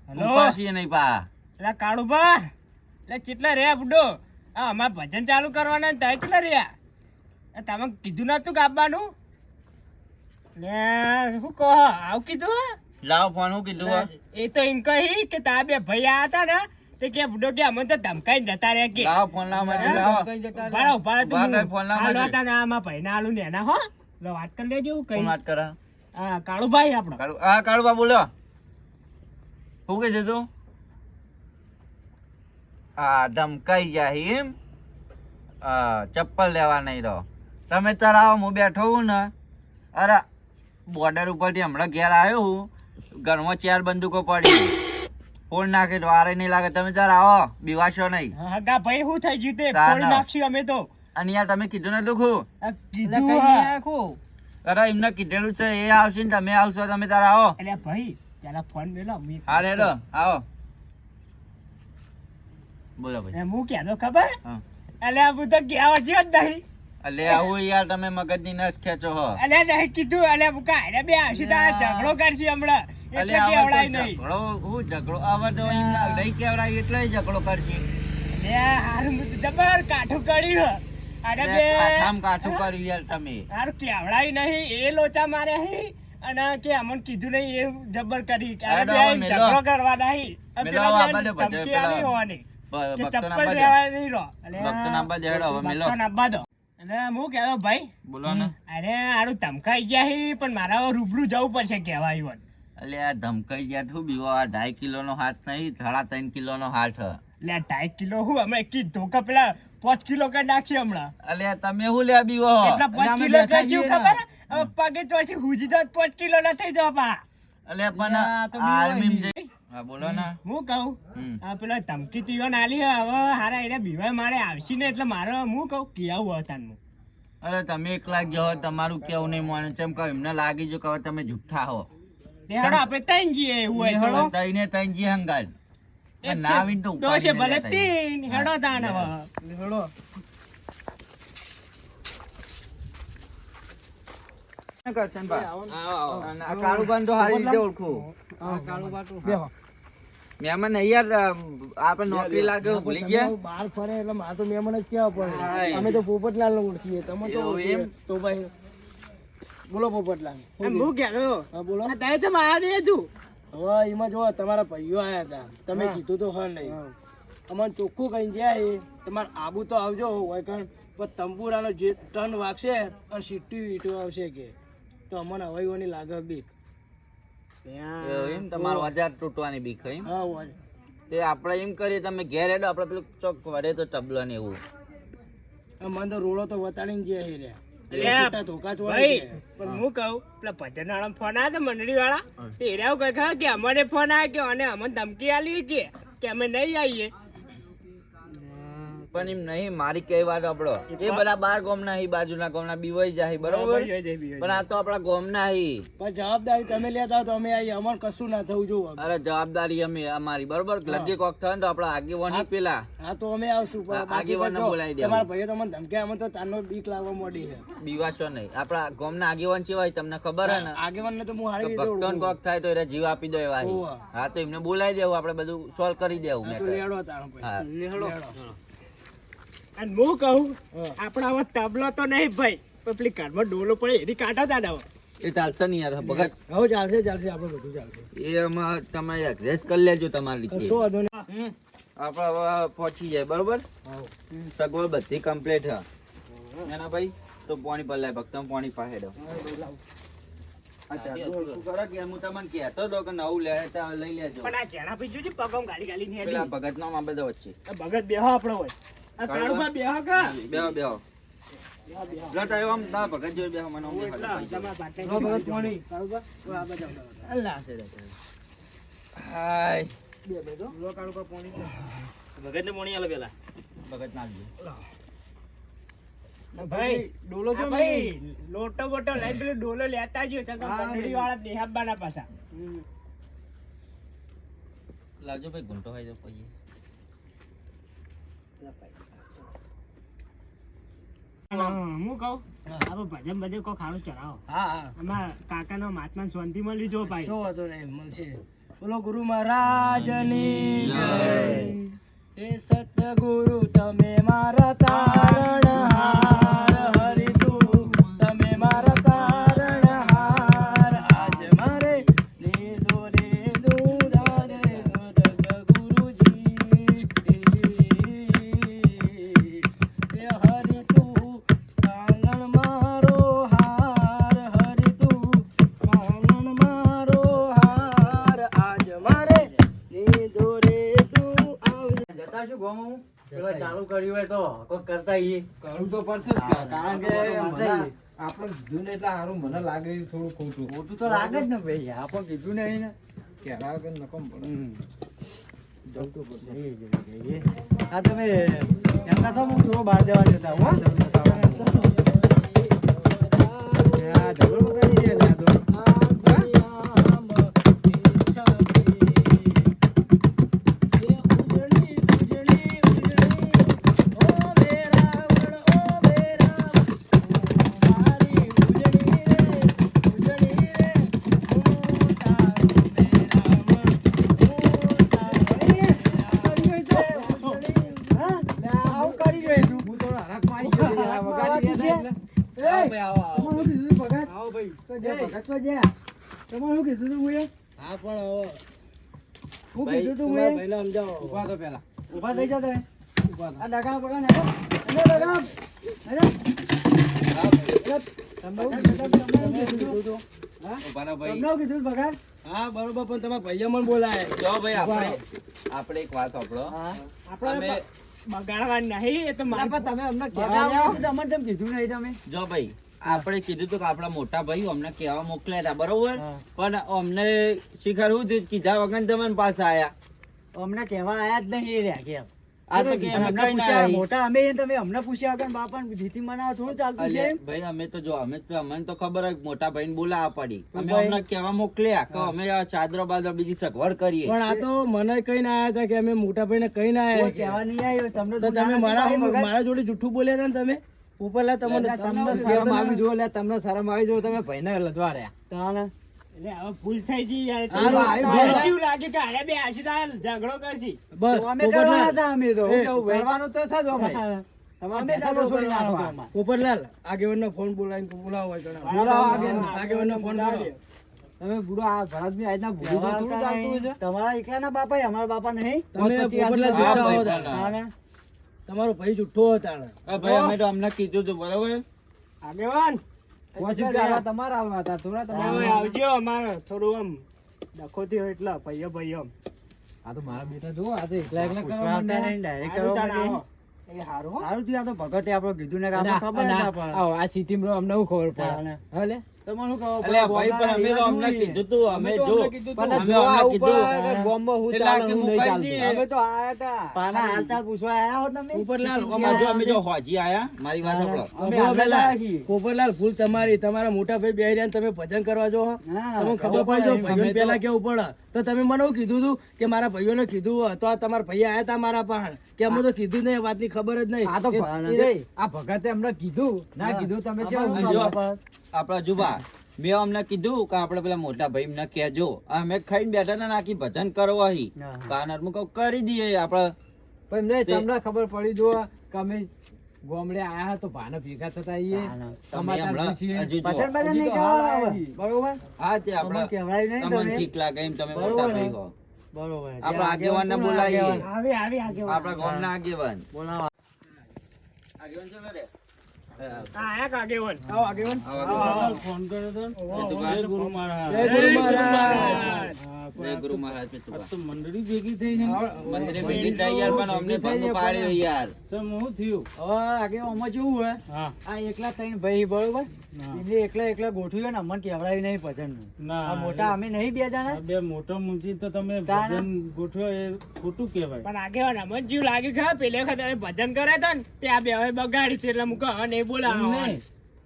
[SPEAKER 2] હેલો
[SPEAKER 1] ઉપાસીએ નહીં પા
[SPEAKER 2] એટલે કાળુબા એટલે કેટલા રહ્યા બુડો આ અમારે ભજન ચાલુ કરવાના ને ત્યાં કેટલા રહ્યા આ તમે કીધું નતું કે આપવાનું લે શું કહો આવું કીધું
[SPEAKER 1] લાવો ફોન હું કીધું હો?
[SPEAKER 2] એ તો એમ કહી કે તા બે ભાઈ આયા હતા ને તે કે બુડો કે અમે તો ધમકાઈને જતા રહ્યા કે
[SPEAKER 1] લાવો ફોન લાવો મારી જોડે, લાવો
[SPEAKER 2] ઉભારો ઉભારો તું
[SPEAKER 1] ઉભા રહે, ફોન લાવ
[SPEAKER 2] હાલો
[SPEAKER 1] મારી.
[SPEAKER 2] હતા ને આમાં ભાઈ ના આલું ને એના હો લો વાત કરી લેજો
[SPEAKER 1] કોણ
[SPEAKER 2] કઈ
[SPEAKER 1] વાત કરે
[SPEAKER 2] હા કાળુભાઈ આપણો
[SPEAKER 1] હા કાળુબા બોલો શું કે છે તું હા ધમકાઈ જાય એમ ચપ્પલ લેવા નહીં રહો તમે તાર આવો હું બેઠો હું ને અરે બોર્ડર ઉપરથી હમણાં ઘેર આવ્યો હું ઘરમાં 4 બંદૂકો પડી ફોન નાખે તો વારે નહીં લાગે તમે તાર આવો બીવાશો નહીં
[SPEAKER 2] હગા ભાઈ શું થઈ ગયું તે
[SPEAKER 1] તાના.
[SPEAKER 2] ફોડી નાખશું અમે તો
[SPEAKER 1] અને યાર તમે કીધું ને દુખું
[SPEAKER 2] આ
[SPEAKER 3] એટલે
[SPEAKER 2] કીધું
[SPEAKER 3] કઈ
[SPEAKER 2] હા.
[SPEAKER 3] નાખું
[SPEAKER 1] અરે એમને કીધેલું છે એ આવશે ને તમે આવશો તમે તાર આવો
[SPEAKER 2] એટલે ભાઈ પેલા ફોન મેલો
[SPEAKER 1] હા રેડો આવો બોલો ભાઈ
[SPEAKER 2] હું કહેતો ખબર
[SPEAKER 1] હા
[SPEAKER 2] એટલે હું તો કહેવા જ્યો જ નહીં
[SPEAKER 1] એટલે આવું યાર તમે મગજની નસ ખેંચો હો
[SPEAKER 2] એટલે નહીં કીધું એટલે હું કાંઈ બે આવશે તો આ ઝઘડો કરશે હમણાં એટલે
[SPEAKER 1] એટલે આવા
[SPEAKER 2] કેવડાય
[SPEAKER 1] તો
[SPEAKER 2] નહીં
[SPEAKER 1] ઝઘડો હું ઝઘડો આવા તો એમ નહીં કેવડાય એટલે ઝઘડો કરશે
[SPEAKER 2] એટલે હારું હું તો જબર કાઠું કર્યું અને બે
[SPEAKER 1] કાઠામ કાઠું કર્યું યાર તમે
[SPEAKER 2] હારું કેવડાય નહીં એ લોચા મારે હી અને કે અમને કીધું નહીં એ જબર કરી કે અરે
[SPEAKER 1] હેડો
[SPEAKER 2] બે
[SPEAKER 1] હવે મેલો.
[SPEAKER 2] ઝઘડો કરવા નહીં આ
[SPEAKER 1] મેલો
[SPEAKER 2] પેલા
[SPEAKER 1] હવે
[SPEAKER 2] બેન
[SPEAKER 1] આપણે બધે
[SPEAKER 2] ધમકી આલી
[SPEAKER 1] પેલા
[SPEAKER 2] હોવાની કે
[SPEAKER 1] ભક્તોના
[SPEAKER 2] ચપ્પલ
[SPEAKER 1] બાજુ.
[SPEAKER 2] લેવા નહીં રહો એટલે
[SPEAKER 1] ભક્તોના બાજુ હેડો હવે મેલો.
[SPEAKER 2] ભક્તોના બાજુ. એટલે હું કહેતો ભાઈ
[SPEAKER 1] બોલો ને
[SPEAKER 2] અરે હારું ધમકાઈ ગયા હી પણ મારા હવે રૂબરૂ જવું પડશે કહેવા ઈવન
[SPEAKER 1] એટલે આ ધમકાઈ ગયા શું બીવો આ 2.5 કિલોનો હાથ નહીં 3.5 કિલોનો હાથ હ.
[SPEAKER 2] એટલે 2.5 કિલો હું અમે કીધું કે પેલા 5 કિલો કરી નાખી હમણાં
[SPEAKER 1] એટલે તમે શું લે બીવો
[SPEAKER 2] એટલા 5
[SPEAKER 3] અમે
[SPEAKER 2] કિલો
[SPEAKER 3] બેઠા
[SPEAKER 2] કરજ્યું
[SPEAKER 3] છીએ ને.
[SPEAKER 2] ખબર હવે પગે ચોથી હુજી તો 5 કિલો ના થઈ જવા પા
[SPEAKER 1] એટલે પણ
[SPEAKER 3] આ તો બીવો
[SPEAKER 1] આર્મી
[SPEAKER 3] હી.
[SPEAKER 1] હા બોલો ને
[SPEAKER 2] હું કહું
[SPEAKER 1] હમ.
[SPEAKER 2] આ પેલા ધમકી તીવન આલી હે, હવે હારા એને બીવાય મારે આવશે ને એટલે મારે હું કહું કિયાવું હતાનું
[SPEAKER 1] અરે તમે એકલા જ જાઓ તમારું કેવું નહીં માને ચમ કહો એમને લાગી જો કે હવે તમે જુઠ્ઠા હો
[SPEAKER 2] તે હાડો આપણે તૈન જઈએ એવું હોય તો
[SPEAKER 1] તઈને તઈને હંગાત
[SPEAKER 2] એક
[SPEAKER 1] ના આવીને તો
[SPEAKER 2] છે, તો છે
[SPEAKER 1] ઉપાડીને
[SPEAKER 2] ભલે
[SPEAKER 1] લેતા
[SPEAKER 2] તીન હેડો તાણ હવે
[SPEAKER 3] હેડો
[SPEAKER 1] અને આ કાળુબાન તો હારી રીતે ઓળખું
[SPEAKER 3] બેહો
[SPEAKER 1] મહેમાન નહીં યાર આપણે નોકરી લાગે ભૂલી ગયા
[SPEAKER 3] બહાર ફરે એટલે મારે તો મહેમાન જ કેવા
[SPEAKER 1] હાય.
[SPEAKER 3] પડે અમે તો પોપટલાલ ને ઓળખીએ તમે તો
[SPEAKER 1] એવું એમ?
[SPEAKER 3] તો ભાઈ બોલો પોપટલાલ
[SPEAKER 2] એમ હું કહેતો
[SPEAKER 3] હા બોલો
[SPEAKER 2] આ તારે ચમ આયા નહીં હજુ
[SPEAKER 3] હવે એમાં જો તમારા ભાઈઓ આયા હતા તમે કીધું તો હા નહીં અમારે ચોખ્ખું કઈ ગયા એ તમારે આબુ તો આવજો હોય કારણ પણ તંબુરાનો જે ટન વાગશે અને સીટી વીટો આવશે કે તો અમને હવાઈઓની લાગે બીક
[SPEAKER 1] એવું એમ તમારો હજાર તૂટવાની બીક એમ
[SPEAKER 3] હા હોય
[SPEAKER 1] તે આપણે એમ કરીએ તમે ઘેર હેડો આપણે પેલું ચોક વડે તો તબલો ને એવું
[SPEAKER 3] મને તો રોડો તો વતાડીને ગયા હે રહ્યા
[SPEAKER 2] અલ્યા,
[SPEAKER 3] છૂટા ધોકા ચોળાઈ
[SPEAKER 2] ભાઈ
[SPEAKER 3] ગયા.
[SPEAKER 2] પણ હું કહું પેલા ભજન વાળા ફોન આવ્યા હતા મંડળી વાળા તે એડા કહે ખરા કે અમારે ફોન આવ્યો કે અને અમને ધમકી આલી કે અમે નહીં આવીએ
[SPEAKER 1] પણ એમ નહીં, મારી કઈ વાત આપણો એ બધા બાર ગામના હી, બાજુના ગામના બીવાઈ જાય બરોબર, પણ આ તો આપણા ગામના હી.
[SPEAKER 3] પણ જવાબદારી તમે લેતા હો તો અમે આવીએ, અમારે કશું ના થવું જોવું.
[SPEAKER 1] અરે જવાબદારી અમે અમારી બરોબર, લગી કોક થાય ને તો આપડા આગેવાની પેલા
[SPEAKER 3] હા તો અમે આવશું, પણ
[SPEAKER 1] આગેવાન બોલાવી દે.
[SPEAKER 3] તમારા ભાઈઓ તમને ધમકી અમે તો તારનો બીક લાવવા માંડી છે.
[SPEAKER 1] બીવાશો નહીં, આપડા ગામના આગેવાન છે ભાઈ, તમને ખબર હે ને
[SPEAKER 3] આગેવાન ને તો હું હારી રીતે
[SPEAKER 1] ભક્તોન કોક થાય તો એને જીવ આપી દો એવા હી. હા તો એમને બોલાવી દેવું, આપણે બધું સોલ્વ કરી દેવું. મેં
[SPEAKER 3] લેડો તાણ ભાઈ.
[SPEAKER 1] હા
[SPEAKER 2] અને હું કહું આપણા હવે તબલો તો નહીં ભાઈ, પણ પેલી ઘરમાં ડોલો પડે એની કાંટા દાદા
[SPEAKER 1] એ ચાલશે નહીં યાર ભગત,
[SPEAKER 3] હવે ચાલશે ચાલશે, આપણે બધું ચાલશે.
[SPEAKER 1] એ આમાં તમે એડજસ્ટ કરી લેજો તમારી રીતે.
[SPEAKER 3] કશો વાંધો નહીં.
[SPEAKER 1] આપણે હવે પહોંચી જાય બરોબર, સગવડ બધી કમ્પ્લીટ છે એના ભાઈ. તો પાણી પલાય ભક્ત પાણી પાસે દો. હું તમને કહેતો હતો કે નવું લઈ લેજો.
[SPEAKER 2] પણ આ જેણા પી જોજે પગમ ગાલી ગાલી ની
[SPEAKER 1] પેલા ભગત નો માં બધા વચ્ચે
[SPEAKER 2] ભગત બેહો આપણો હોય આ કાળુમાં બેહો કા
[SPEAKER 1] બેહો બેહો લટ આવ્યો આમ તા ભગત જોઈ બેહો મને આમ
[SPEAKER 2] એટલા
[SPEAKER 1] બેહો.
[SPEAKER 2] તમારા બાટે
[SPEAKER 3] ભગત પાણી કાળુબા, ઓ આ બાજુ આવો.
[SPEAKER 4] અલ્લાહ છે રે.
[SPEAKER 1] હાય
[SPEAKER 3] બે બેઠો.
[SPEAKER 2] લો કાળુકા પાણી ભગત ને પાણી આલે પેલા
[SPEAKER 1] ભગત નાખજો.
[SPEAKER 2] ભાઈ ડોલો જો ભાઈ લોટો બોટો લઈ પેલો ડોલો લેતા જ્યો ચકા પટડી વાળા દેહાબાના પાછા
[SPEAKER 1] લાવજો ભાઈ ગુંટો ખાઈ દો પછી.
[SPEAKER 2] હું કહું આપણે ભજન ભજન કોઈ ખાડું ચડાવો.
[SPEAKER 3] હા હા
[SPEAKER 2] અમારા કાકાનો મહાત્મા શાંતિ મળી જો ભાઈ.
[SPEAKER 3] કશો વાંધો નહીં, મળશે. બોલો ગુરુ મહારાજની જય. હે સતગુરુ તમે મારા તારણહાર, હરિ તું તમે મારા તારણહાર. આજ મારે લીધો રે દુરા રે ગુરુજી. હે હરિ તું કાંગણ મારો હાર, હરિ તું કાંગણ મારો હાર. આજ મારે લીધો રે તું આવજે.
[SPEAKER 2] જતા શું ગોમું પેલા ચાલુ કર્યું હોય તો કોઈ કરતા ઈ
[SPEAKER 4] કરવું તો પડશે જ, કારણ કે મને આપણે કીધું ને એટલે સારું મને લાગે છે થોડું ખોટું.
[SPEAKER 2] ખોટું તો લાગે જ ને ભાઈ, આપણે કીધું નહીં ને.
[SPEAKER 4] કહેવા વગર નકમ પડે. જવું તો પડશે.
[SPEAKER 2] હા તમે એમના તો હું થોડો બહાર જવા જતા હો.
[SPEAKER 4] આ ઢગલો બગાડી દે દાદો. હું તો હરખમાં આવી ગયો યાર, વગાડી દે ને એટલે.
[SPEAKER 1] આવો ભાઈ આવો આવો.
[SPEAKER 2] આવો ભાઈ
[SPEAKER 3] હા પણ હવે
[SPEAKER 1] ભાઈ,
[SPEAKER 3] તમારા ભાઈને સમજાવો.
[SPEAKER 4] ઊભા તો પહેલા.
[SPEAKER 2] ઉભા થઈ જાવ તમે.
[SPEAKER 1] ઉભા રહો. ભાઈ
[SPEAKER 3] હા બરોબર, પણ તમારા ભાઈએ મને બોલાય.
[SPEAKER 1] જો ભાઈ આપણે એક વાત સાંભળો.
[SPEAKER 2] આપણે બગાડવા નહીં, એ તો મારા
[SPEAKER 4] તમે અમને કહેવા જાઓ.
[SPEAKER 1] જો ભાઈ આપણે કીધું હતું કે આપણા મોટા ભાઈ અમને કહેવા મોકલ્યા હતા બરોબર, પણ અમને શીખર શું થયું, કીધા વગર તમને પાસે આયા.
[SPEAKER 2] અમને કહેવા આયા જ નહીં રહ્યા કેમ.
[SPEAKER 1] આ તો કે અમે કઈ ના આવી.
[SPEAKER 2] મોટા અમે તમે અમને પૂછ્યા વગર બાપા જીતી મનાવ થોડું ચાલતું છે.
[SPEAKER 1] અલે ભાઈ અમે તો જો અમને તો ખબર હોય કે મોટા ભાઈને બોલાવા પડી, અમે અમને કહેવા મોકલ્યા કે અમે આ ચાદરો બાદરો બીજી સગવડ કરીએ.
[SPEAKER 3] પણ આ તો મને કઈ ના આયા હતા કે અમે મોટા ભાઈને કઈ ના આયા
[SPEAKER 2] કહેવા નહીં આવ્યો તમને
[SPEAKER 3] તો તમે મારા જોડે જૂઠું બોલ્યા હતા ને તમે ઉપરલા તમને
[SPEAKER 4] તમને શરમ આવી જો લે, તમને શરમ આવી જો, તમે ભાઈને લજવાડ્યા.
[SPEAKER 2] એટલે હવે ભૂલ થઈ ગઈ યાર.
[SPEAKER 3] હારું,
[SPEAKER 2] મને કેવું લાગે કે આને બે આશીર્વાદ ઝઘડો કરશી.
[SPEAKER 3] બસ પોપટલાલ
[SPEAKER 4] કરવાનું તો છે જ હો ભાઈ. તમારે ભેંસાનો છોડી નાખવા.
[SPEAKER 3] પોપટલાલ આગેવાનનો ફોન બોલાવીને બોલાવો હોય તો
[SPEAKER 4] બોલાવો
[SPEAKER 3] આગેવાનનો ફોન કરો.
[SPEAKER 4] તમે બુડો આ ભરતભાઈ આજના બુડો તો થોડું ચાલતું છે.
[SPEAKER 2] તમારા એકલાના બાપા અમારા બાપા નહીં.
[SPEAKER 3] તમે પોપટલાલ
[SPEAKER 1] હા
[SPEAKER 3] જૂઠા હો
[SPEAKER 1] ભાઈ,
[SPEAKER 3] તાણે. તમારો ભાઈ જૂઠો હતા
[SPEAKER 1] હા ભાઈ અમે તો અમને કીધું હતું બરોબર.
[SPEAKER 2] આગેવાન
[SPEAKER 4] ₹5 તમારા હાલવા હતા, થોડા
[SPEAKER 2] હવે
[SPEAKER 4] તમારા.
[SPEAKER 2] આવજો અમારે થોડું આમ ડખો થયો એટલે ભાઈઓ આમ
[SPEAKER 4] આ તો મારા બેટા જો, આ તો એકલા એકલા કરવા
[SPEAKER 2] પૂછવા
[SPEAKER 4] માંડ્યા.
[SPEAKER 2] હારું તાણ આવો. એ હારું હો.
[SPEAKER 4] અને આ સિટીમાં અમને શું ખબર પડે?
[SPEAKER 2] તો તમારું કહો
[SPEAKER 1] અલ્યા ભાઈ પણ અમે તો અમને કીધું તું અમે જો
[SPEAKER 4] પણ
[SPEAKER 1] અમે
[SPEAKER 4] જોવા
[SPEAKER 1] અમને
[SPEAKER 4] ઉપર
[SPEAKER 1] કીધું
[SPEAKER 4] કે ગામમાં હું
[SPEAKER 1] એટલે
[SPEAKER 4] ચાલે
[SPEAKER 1] આખી
[SPEAKER 4] હું નહીં
[SPEAKER 1] મુકાઈ
[SPEAKER 4] ચાલતું.
[SPEAKER 1] દઈએ.
[SPEAKER 2] અમે તો આયા હતા પાના હાલચાલ પૂછવા આયા હો તમે
[SPEAKER 3] પોપટલાલ
[SPEAKER 1] અમે જો હોજી આયા મારી વાત સાંભળો.
[SPEAKER 2] અમે આવેલા છીએ.
[SPEAKER 3] પોપટલાલ ભૂલ તમારી, તમારા મોટા ભાઈ બેહી રહ્યા ને તમે ભજન કરવા જો તમને ખબર પડી જો ભાઈઓને પેલા કેવું પડે તો તમે મને એવું કીધું હતું કે મારા ભાઈઓને કીધું હોય તો આ તમારા ભાઈ આયા તા મારા પાસે કે અમે તો કીધું નહીં, વાતની ખબર જ નહીં.
[SPEAKER 4] આ તો ભક્તિ રહી. આ ભગતે અમને કીધું ના કીધું તમે કેવું
[SPEAKER 1] અને જો આપણા જુબા મેં અમને કીધું કે આપણે પેલા મોટા ભાઈ ને કહેજો અમે ખાઈને બેઠા ને નાખી ભજન કરવા અહીં બાનર મુકો કરી દઈએ આપણે.
[SPEAKER 4] પણ નહીં તમને ખબર પડી જો કે અમે ગોમડે આયા તો ભાને ભેગા થતા આઈએ
[SPEAKER 1] તમે હમણાં હજુ જો.
[SPEAKER 2] ભજન ભજન નહીં કહેવાનું બરોબર
[SPEAKER 1] હા તે આપણે
[SPEAKER 2] કહેવાય નહીં
[SPEAKER 1] તમને
[SPEAKER 2] તમે
[SPEAKER 1] ઠીક લાગે એમ તમે
[SPEAKER 2] બરોબર
[SPEAKER 1] મોટા
[SPEAKER 2] ને?
[SPEAKER 1] ભાઈ હો.
[SPEAKER 2] બરોબર
[SPEAKER 1] આપણા આગેવાનને બોલાવીએ.
[SPEAKER 2] આવી આવી આગેવાન
[SPEAKER 1] આપણા ગામના આગેવાન
[SPEAKER 2] બોલાવા
[SPEAKER 1] આગેવાન છે ને રે?
[SPEAKER 2] આયા આગેવાન
[SPEAKER 3] આવો આગેવાન.
[SPEAKER 2] આવો.
[SPEAKER 1] ફોન કર્યો તો
[SPEAKER 2] જય ગુરુ મહારાજ
[SPEAKER 3] જય ગુરુ મહારાજ.
[SPEAKER 1] જય ગુરુ મહારાજ પેતુબા.
[SPEAKER 2] તો મંડળી ભેગી થઈ છે
[SPEAKER 1] મંદિરે ભેગી થઈ યાર પણ અમને ભંગ પાડ્યો યાર.
[SPEAKER 2] હું થયું
[SPEAKER 3] હવે આગેવામાં કેવું હોય
[SPEAKER 2] હા
[SPEAKER 3] આ એકલા ત્રણ ભાઈ બરોબર એને એકલા ગોઠવ્યું ને અમને કહેવડાવી નહીં ભજન
[SPEAKER 2] ના
[SPEAKER 3] મોટા અમે નહીં બે જણા
[SPEAKER 2] બે મોટા મૂંચી તો તમે ભજન ગોઠવો એ ખોટું કહેવાય
[SPEAKER 5] પણ આગેવાન અમને જીવ લાગ્યું કે પેલે વખત અમે ભજન કરે હતા ને તે આ બે હવે બગાડી છે એટલે મુકો હવે નહીં બોલાવો
[SPEAKER 2] નહીં.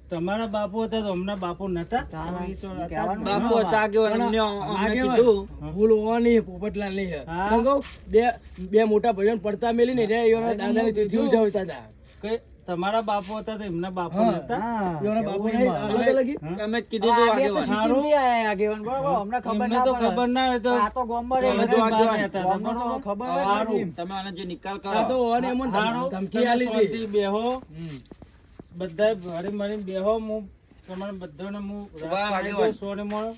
[SPEAKER 2] તમારા બાપુ હતા તો હમણાં બાપુ નતા ઈ તો હતા જ.
[SPEAKER 1] બાપુ હતા આગેવાન અમને
[SPEAKER 3] આગેવાન.
[SPEAKER 1] કીધું
[SPEAKER 3] ભૂલ હોવાની પોપટલાલ નહીં
[SPEAKER 2] હા.
[SPEAKER 3] હું કહું, બે મોટા ભાઈઓને પડતા મેલી ને રે એના દાદાની તિથિ ઉજવતા હતા.
[SPEAKER 2] કે તમારા બાપુ હતા તો એમના બાપુ
[SPEAKER 3] હા.
[SPEAKER 2] નતા
[SPEAKER 3] એના બાપુ નહીં, અલગ અલગ ઈ.
[SPEAKER 1] અમે કીધું તું આગેવાન.
[SPEAKER 2] સારું. એમને તો ખબર ના હોય તો તમે તો આગેવાન હતા. તમને તો
[SPEAKER 3] ખબર
[SPEAKER 2] હોય
[SPEAKER 3] સારું.
[SPEAKER 2] નથી.
[SPEAKER 1] તમે આને જે નિકાલ કરો.
[SPEAKER 3] આ તો હોવાની એમને
[SPEAKER 2] સારું.
[SPEAKER 3] ધમકી
[SPEAKER 2] તમે
[SPEAKER 3] આલી હતી.
[SPEAKER 2] શાંતિ બેહો બધાય હળી મળીને બેહો હું તમારે બધાને હું
[SPEAKER 1] ઉભા આગેવાન.
[SPEAKER 2] સોરી મળો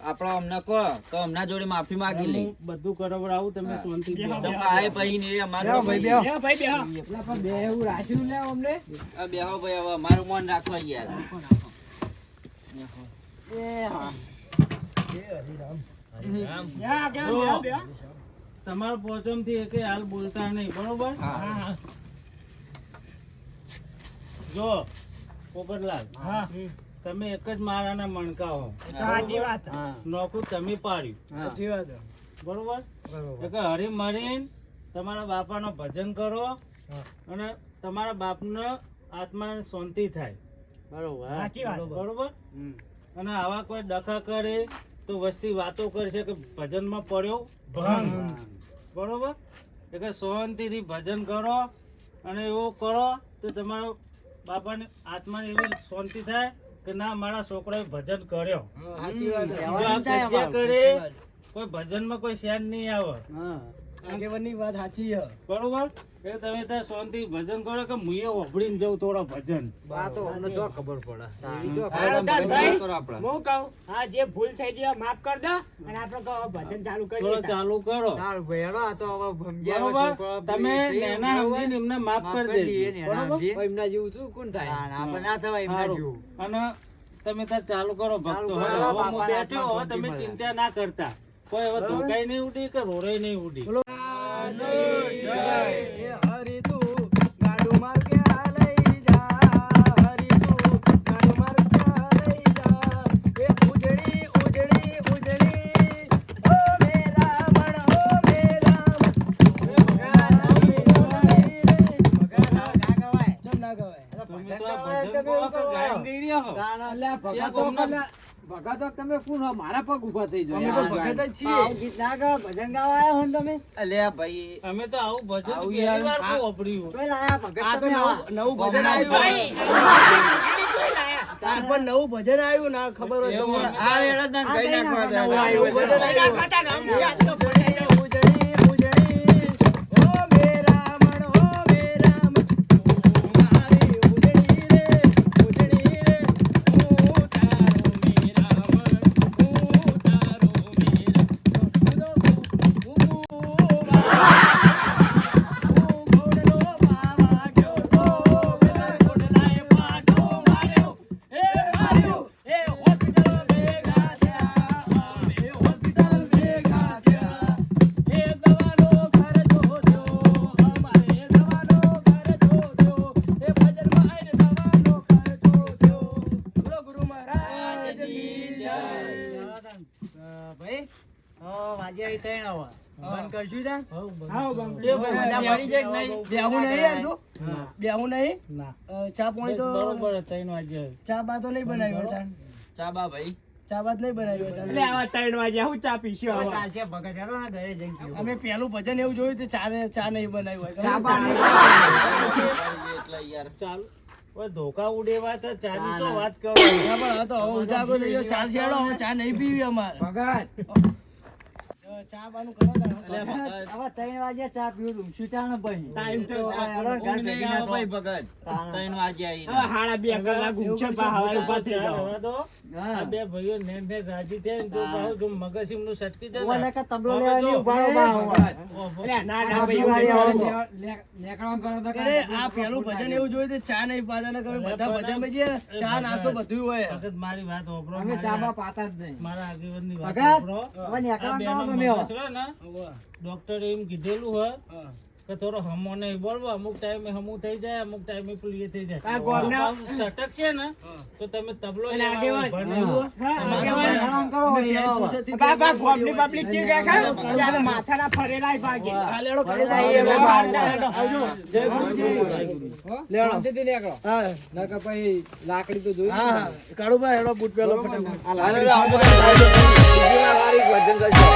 [SPEAKER 1] આપણા અમને કહો તો અમના જોડે માફી માંગી લે.
[SPEAKER 2] હું બધું કરાવડાવું તમે શાંતિ બેહો.
[SPEAKER 1] તમે આએ ભાઈ ને એ અમારો
[SPEAKER 3] બેહો ભાઈ, બેહો.
[SPEAKER 5] બે ભાઈ બેહો
[SPEAKER 3] એકલા પણ બે એવું રાખ્યું લે અમને.
[SPEAKER 1] આ બેહો ભાઈ હવે અમારું મન રાખો યાર.
[SPEAKER 5] યા આગેવાન બેહો બેહો
[SPEAKER 2] તમારો પોચમ થી એકે હાલ બોલતા નહીં બરોબર
[SPEAKER 1] હા.
[SPEAKER 2] જો પોપટલાલ
[SPEAKER 5] હા
[SPEAKER 2] તમે એક જ મારાના મણકા હો
[SPEAKER 5] સાચી વાત
[SPEAKER 2] નોકરું તમે પાડ્યું
[SPEAKER 3] સાચી વાત.
[SPEAKER 2] બરોબર એટલે હરી મરીને તમારા બાપાનો ભજન કરો અને તમારા બાપનો આત્માને શાંતિ થાય
[SPEAKER 5] સાચી વાત
[SPEAKER 2] બરોબર અને આવા કોઈ ડખા કરે તો વસ્તી વાતો કરશે કે ભજનમાં પડ્યો ભંગ બરોબર એટલે શાંતિથી ભજન કરો અને એવું કરો તો તમારા બાપાને આત્માને એવી શાંતિ થાય કે ના મારા છોકરાએ ભજન કર્યો
[SPEAKER 3] સાચી વાત.
[SPEAKER 2] જો આ કજ્જા કરે કોઈ ભજનમાં કોઈ શેર નહીં આવે
[SPEAKER 3] આગેવાનની વાત સાચી છે.
[SPEAKER 2] બરોબર એ તમે ત્યાં શાંતિ ભજન કરો કે મુએ ઓભળીને જવું થોડો ભજન
[SPEAKER 4] આ તો અમને જો ખબર પડે ઈ જો
[SPEAKER 5] હા, તાર
[SPEAKER 1] ભજન
[SPEAKER 5] ભાઈ,
[SPEAKER 1] કરો આપણે.
[SPEAKER 5] હું કહું હા જે ભૂલ થઈ ગઈ માફ કર દો અને આપણે કહો ભજન ચાલુ
[SPEAKER 2] થોડો
[SPEAKER 5] કરીએ
[SPEAKER 2] ચાલુ કરો
[SPEAKER 4] સારું ભાઈ હેડો આ તો હવે સમજ્યા હવે
[SPEAKER 2] બરોબર
[SPEAKER 4] છોકરો
[SPEAKER 2] તમે
[SPEAKER 4] થઈ
[SPEAKER 2] નેના
[SPEAKER 4] ગયો
[SPEAKER 2] સમજીને એમને માફ કરી દેજો બરોબર
[SPEAKER 4] હવે એમના જેવું શું કોણ થાય
[SPEAKER 2] સારું. અને તમે ત્યાં ચાલુ કરો ભક્તો હવે
[SPEAKER 4] કરો,
[SPEAKER 2] હું
[SPEAKER 4] બાપાના
[SPEAKER 2] બેઠો હવે
[SPEAKER 4] હાથમાં
[SPEAKER 2] તમે
[SPEAKER 4] શાંતિ
[SPEAKER 2] ચિંતા ના કરતા કોઈ હવે ધોકાઈ નહીં ઉડી કે રોડે નહીં ઉડી
[SPEAKER 3] બોલો. એ હરી તું ગાડું માર ક્યાં લઈ જા, હરી તું ગાડું માર ક્યાં લઈ જા. એ ઉજળી ઉજળી ઉજળી ઓ મેરા મણ ઓ મેરા મણ. ચમ ના ગવાય.
[SPEAKER 2] તમે તો આ ભજન કહો કે ગાયન ગઈ રહ્યા હો.
[SPEAKER 4] અલ્યા ભગતો તમે કોણ હો? મારા પગ ઊભા થઈ
[SPEAKER 3] અમે
[SPEAKER 4] જાય
[SPEAKER 3] તો ભગત જ છીએ.
[SPEAKER 1] અલ્યા ભાઈ
[SPEAKER 2] અમે તો આવું ભજન
[SPEAKER 1] આવું
[SPEAKER 2] પહેલી
[SPEAKER 1] યાર.
[SPEAKER 2] વાર તો વાપર્યું.
[SPEAKER 3] આ તો નવું ભજન આવ્યું.
[SPEAKER 5] ભાઈ
[SPEAKER 3] આ પણ નવું ભજન આવ્યું ના ખબર હોય તો
[SPEAKER 2] એવું
[SPEAKER 1] આ રેડા ના કઈ નાખવા દે.
[SPEAKER 3] નવું આવ્યું ભજન આવ્યું.
[SPEAKER 5] નાખવાતા નામ યાદ તો પડે છે.
[SPEAKER 3] ઉજળી ઉજળી ઓ મેરા મણ ઓ મેરા મણ. મારી ઉજળી રે ઉજળી રે હું તારો મેરા મણ હું તારો મેરા હું ઘોડલો પાવા ગયો તો પેલા ઘોડલાએ પાટો માર્યો એ માર્યો એ હોસ્પિટલ ભેગા થયા અમે હોસ્પિટલ ભેગા થયા બેહું નહીં યાર તું? બેહું નહીં? ચા પાણી તો ચા બા તો નહીં બનાવી હોય તાન.
[SPEAKER 1] ચા બા ભાઈ
[SPEAKER 3] ચા બા તો નહીં બનાવી હોય તાન.
[SPEAKER 5] એટલે આવા 3 વાગ્યા હું ચા પીશું આવા.
[SPEAKER 3] અમે પેલું ભજન એવું જોયું તો ચા નહીં બનાવી હોય.
[SPEAKER 1] એટલે યાર
[SPEAKER 2] ધોકા ઉડેવા તો ચાની તો વાત કરો.
[SPEAKER 3] ના, પણ હવે તો હવે ઉજાગરો થઈ ગયો. ચાલ શેડો, હવે ચા નહીં પીવી અમારે.
[SPEAKER 4] ભગત
[SPEAKER 3] ચા બાનું કરો તાણ.
[SPEAKER 4] હવે 3 વાગ્યા ચા પીવું તું શું ચા ને ભાઈ
[SPEAKER 5] ટાઈમ તો
[SPEAKER 1] ઊંઘ નહીં આવે ભાઈ ભગત 3 વાગે
[SPEAKER 5] હવે
[SPEAKER 1] આવીને
[SPEAKER 5] 2.5 કલાક ઊંઘશે પા હવારે ઉભા થઈ જાઓ.
[SPEAKER 2] આ બે ભાઈઓ ને રાજી થયા ને તો પાછું જો મગસીમ નું સટકી જાય ને.
[SPEAKER 4] તબલો લેવાની ઉભાડો બા
[SPEAKER 5] એટલે ના ના ભાઈ એવું નહીં.
[SPEAKER 3] અરે આ પેલું ભજન એવું જોયું તો ચા નહીં પાતા ને બધા ભજન માં જે ચા નાસ્તો બધું હોય.
[SPEAKER 2] વખત મારી વાત વાપરો.
[SPEAKER 4] અમે ચામાં પાતા જ નહીં
[SPEAKER 2] મારા આગેવાનની વાત
[SPEAKER 4] ભગત
[SPEAKER 2] વાપરો.
[SPEAKER 4] હવે નેકળવા કરો તમે
[SPEAKER 2] ડોક્ટરે એમ કીધેલું હોય કે થોડો હમો નહીં બોલવો, અમુક ટાઈમે હમું થઈ જાય, અમુક ટાઈમે પેલું એ થઈ જાય.
[SPEAKER 5] આ ગોળના-
[SPEAKER 2] પાછું સટક છે ને તો તમે તબલો
[SPEAKER 5] અને
[SPEAKER 2] લેવા
[SPEAKER 5] આગેવાન.
[SPEAKER 2] ઉભા નહીં હોય.
[SPEAKER 5] હા,
[SPEAKER 2] તમારે
[SPEAKER 5] આગેવાન.
[SPEAKER 4] હેરાન કરો
[SPEAKER 3] વર્ષોથી
[SPEAKER 5] બાપા ગોમની પબ્લિક ચી કે ખા? ત્યારે માથાના ફરેલાય ભાગે.
[SPEAKER 3] આ લેડો કરો. આવજો. જય ગુરુજી. લેડો.
[SPEAKER 4] શાંતિથી નીકળો
[SPEAKER 3] હા
[SPEAKER 4] નકર પછી લાકડી તો જોઈ
[SPEAKER 3] હા કાળુભાઈ હેડો બૂટ પેલો ફટાફટ.
[SPEAKER 1] બીજી વાર વાળી ભજન કરજો